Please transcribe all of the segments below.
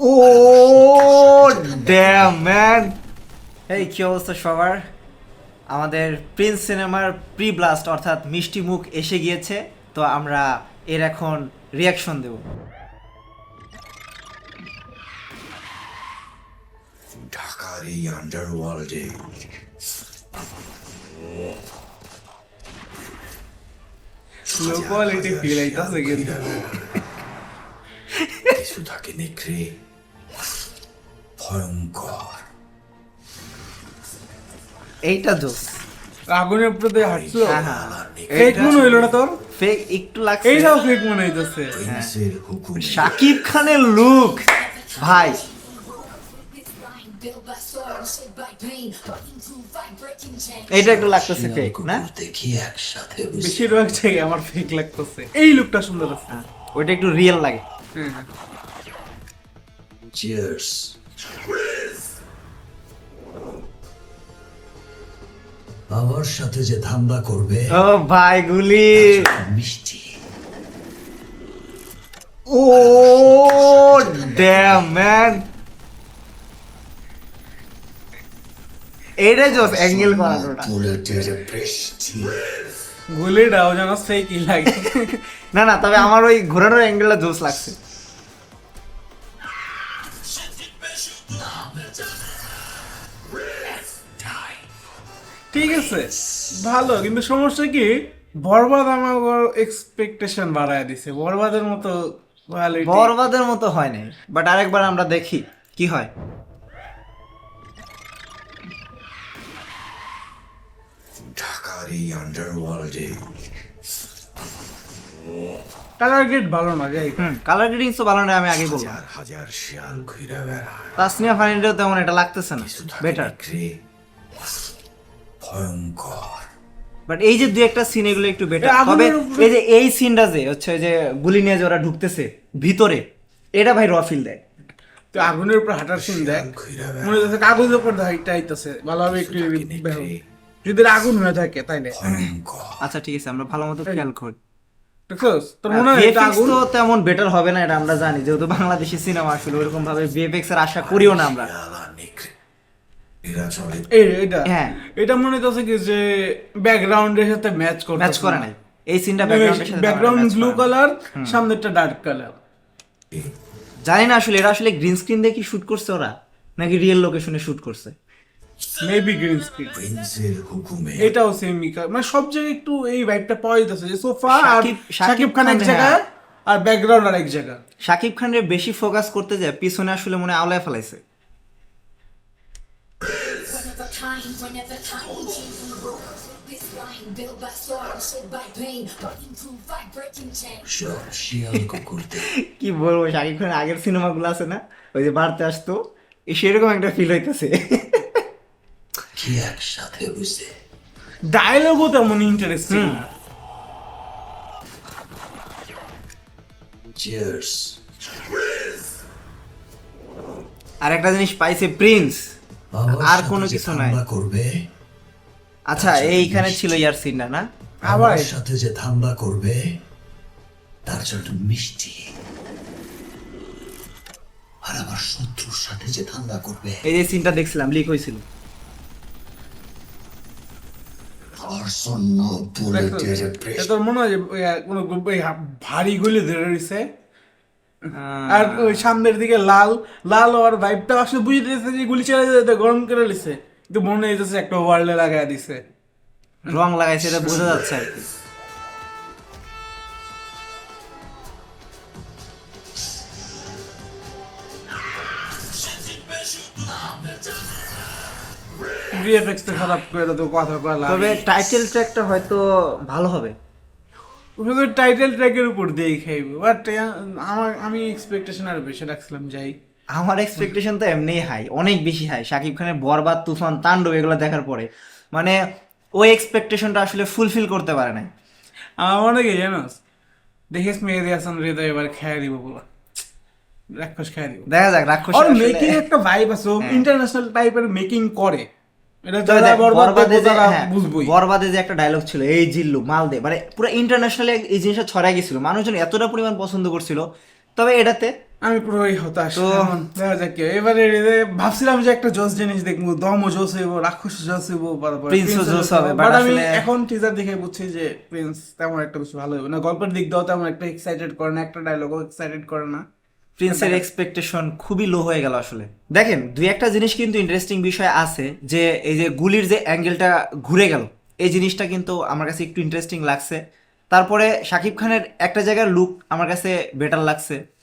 ও dam man. এই কি অবস্থা সবার? আমাদের প্রিন্স সিনেমার প্রি ব্লাস্ট অর্থাৎ মিষ্টি মুখ এসে গিয়েছে, তো আমরা এর এখন রিয়াকশন দেব। ঢাকার এই আন্ডারওয়ার্ল্ডে লো কোয়ালিটি ফিল আইতাছে কিন্তু কিছু থাকে নেকড়ে ভয়ঙ্কর। এইটা জোস। আগুনের উপরে দিয়ে হাঁটছিল। হ্যাঁ, হ্যাঁ। ফেক মনে হইলো না তোর? ফেক একটু লাগছে। এইটাও ফেক মনে হইতাছে। প্রিন্সের হুকুম শাকিব খানের লুক ভাই, এইটা একটু লাগতেছে ফেক না? দেখি একসাথে বেশিরভাগ জায়গায় আমার ফেক লাগতেছে। এই লুকটা সুন্দর আছে। ওইটা একটু রিয়েল লাগে। চিয়ার্স। আমার সাথে যে ধান্দা করবে ও ভাই গুলি, মিষ্টি। ও ড্যাম ম্যান, এইটাই জোস অ্যাঙ্গেল করানোটা। বুলেটের বৃষ্টি। গুলিটাও যেন ফেকই লাগে। না না, তবে আমার ওই ঘোরানোর অ্যাঙ্গেলটা জোস লাগছে। ঠিক আছে ভালো, কিন্তু সমস্যা কি বরবাদ আমার এক্সপেকটেশন বাড়ায় দিছে। বরবাদের মতো কোয়ালিটি বরবাদের মতো হয় নাই, বাট আরেকবার আমরা দেখি কি হয়। ঢাকার এই আন্ডারওয়ার্ল্ডে কালার গ্রেড ভালো না যাই। কালার গ্রেডিং তো ভালো না, আমি আগেই বললাম। হাজার হাজার শিয়াল ঘুরে বেড়ায়। তাসনিয়া ফারিনটাও তেমন এটা লাগতেছে না, কিছু থাকে বেটার। নেকড়ে ভয়ঙ্কর। বাট এই যে দুই একটা সিন এগুলো একটু বেটার। এই তবে আগুনের উপরে- এই যে এই সিনটা যে হচ্ছে ওই যে গুলি নিয়ে যে ওরা ঢুকতেছে ভিতরে, এটা ভাই র ফিল দেয়। তো আগুনের উপর হাঁটার সিন দেখ, ঘুরে বেড়ায়। মনে হচ্ছে কাগজের উপর হাইটটা আইতাছে। ভালোভাবে একটু দেখো। যদি এটা আগুন হয়ে থাকে তাই না? ভয়ঙ্কর। আচ্ছা ঠিক আছে, আমরা ভালো মতো খেয়াল করি। দেখছস? তোর মনে হয় এটা VFX আগুন? তো তেমন বেটার হবে না, এটা আমরা জানি, যেহেতু বাংলাদেশি সিনেমা আসলে ওরকম ভাবে VFX এর আশা করিও না আমরা। শিয়াল আর নেকড়ে এরা চলে এটা হ্যাঁ। এটা মনে হচ্ছে কি যে ব্যাকগ্রাউন্ডের সাথে ম্যাচ করে। ম্যাচ করে নাই এই সিনটা ব্যাকগ্রাউন্ডের সাথে। ব্যাকগ্রাউন্ড ব্লু কালার, সামনেরটা ডার্ক কালার। জানি না আসলে এরা আসলে গ্রিন স্ক্রিন দিয়ে কি শুট করছে ওরা, নাকি রিয়েল লোকেশনে শুট করছে। Maybe green screen. প্রিন্সের হুকুমে এটাও সেম মানে সব জায়গায় একটু এই ভাইবটা পাওয়া যাচ্ছে যে সোফা আর শাকিব শাকিব খান এক খান, জায়গায় হ্যাঁ। আর ব্যাকগ্রাউন্ড আর এক জায়গায়। শাকিব খানের বেশি ফোকাস করতে যায়, পিছনে আসলে মনে হয় আওলায় ফেলাইছে। Whenever time, this line built by storm, shaped by pain, but improved by breaking chains. সব শিয়াল কুকুরদের কি বলবো, শাকিব খানের আগের সিনেমাগুলো আছে না, ওই যে বাড়তে আসতো, সেরকম একটা ফিল হইতেছে। কি একসাথে বুঝে ডায়লগও তেমন ইন্টারেস্টিং। চিয়ার্স। আর একটা জিনিস পাইছে প্রিন্স, আর কোনো কিছু নাই। করবে আচ্ছা এইখানে ছিল ইয়ার সিনটা না, আবার আমার সাথে যে ধান্দা করবে তার জন্য মিষ্টি। আর আমার শত্রুর সাথে যে ধান্দা করবে এই যে সিনটা দেখছিলাম লিক হয়েছিল। তার জন্য বুলেটের বৃষ্টি। তোর মনে হয় যে কোনো ভারী গুলি ধরে রয়েছে, আর ওই সামনের দিকে লাল লাল আর ভাইবটা আসলে বুঝে দিয়েছে যে গুলি চালিয়ে যেতে গরম করে লিছে, কিন্তু মনে হইতেছে একটা ওয়ার্ল্ডে লাগাই দিছে। রং লাগাইছে, এটা বোঝা যাচ্ছে আর কি। ভিএফএক্স তো খারাপ করে তো কথা কলা। তবে টাইটেল ট্র্যাকটা হয়তো ভালো হবে। শুধু টাইটেল ট্র্যাকের উপর দিয়ে খাইবো, বাট আমি এক্সপেকটেশন আর বেশি রাখছিলাম। যাই আমার এক্সপেকটেশন তো এমনিই হাই, অনেক বেশি হাই। শাকিব খানের বরবাদ, তুফান, তাণ্ডব এগুলো দেখার পরে মানে ওই এক্সপেকটেশনটা আসলে ফুলফিল করতে পারে নাই। আমার মনে কি জানোস, দেখিস মেহেদি হাসান হৃদয় এবার খেয়ে দিব বলা, রাক্ষস খেয়ে দিব। দেখা যাক রাক্ষস আর মেকিং একটা ভাইব আছে, ইন্টারন্যাশনাল টাইপের মেকিং করে। এটা তবে যারা দেখ, বরবাদ বরবাদে দেখবো যে- তারা হ্যাঁ, বুঝবই। বরবাদে যে একটা ডায়লগ ছিল, এই জিল্লু মাল দে, মানে পুরো ইন্টারন্যাশনালি এই জিনিসটা ছড়াই গেছিল, মানুষজন এতটা পরিমাণ পছন্দ করছিল। তবে এটাতে আমি পুরোই হতাশ। তো- এখন দেখা যাক কি হয়। এবারে ভাবছিলাম যে একটা জোস জিনিস দেখবো, দমও জোস হইব, রাক্ষস জোস হইব, Prince ও জোস হবে, but বাট আমি আসলে- এখন টিজার দেখে বুঝছি যে প্রিন্স তেমন একটা কিছু ভালো হবে না, গল্পের দিক দিয়েও তেমন একটা এক্সাইটেড করে না, একটা ডায়লগও এক্সাইটেড করে না। প্রিন্সের এক্সপেকটেশন খুবই লো হয়ে গেল আসলে। দেখেন দুই একটা জিনিস কিন্তু ইন্টারেস্টিং বিষয় আছে, যে এই যে গুলির যে অ্যাঙ্গেলটা ঘুরে গেল, এই জিনিসটা কিন্তু আমার কাছে একটু ইন্টারেস্টিং লাগছে। তারপরে শাকিব খানের একটা জায়গার লুক আমার কাছে বেটার লাগছে।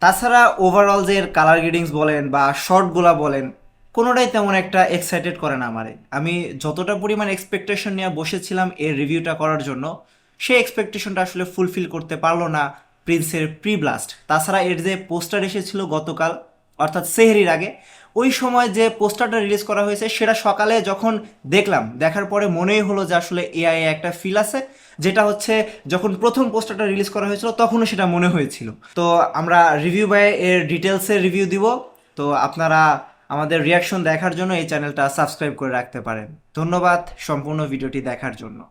তাছাড়া ওভারঅল যে এর কালার গ্রেডিংস বলেন বা শর্টগুলা বলেন, কোনোটাই তেমন একটা এক্সাইটেড করে না আমারে। আমি যতটা পরিমাণ এক্সপেকটেশন নিয়ে বসেছিলাম এর রিভিউটা করার জন্য, সেই এক্সপেকটেশনটা আসলে ফুলফিল করতে পারলো না প্রিন্সের প্রি ব্লাস্ট। তাছাড়া এর যে পোস্টার এসেছিল গতকাল, অর্থাৎ সেহরির আগে, ওই সময় যে পোস্টারটা রিলিজ করা হয়েছে সেটা সকালে যখন দেখলাম, দেখার পরে মনেই হলো যে আসলে এআই একটা ফিল আছে, যেটা হচ্ছে যখন প্রথম পোস্টারটা রিলিজ করা হয়েছিল তখনও সেটা মনে হয়েছিল। তো আমরা রিভিউ বাই এর ডিটেলসের রিভিউ দিব। তো আপনারা আমাদের রিয়াকশন দেখার জন্য এই চ্যানেলটা সাবস্ক্রাইব করে রাখতে পারেন। ধন্যবাদ সম্পূর্ণ ভিডিওটি দেখার জন্য।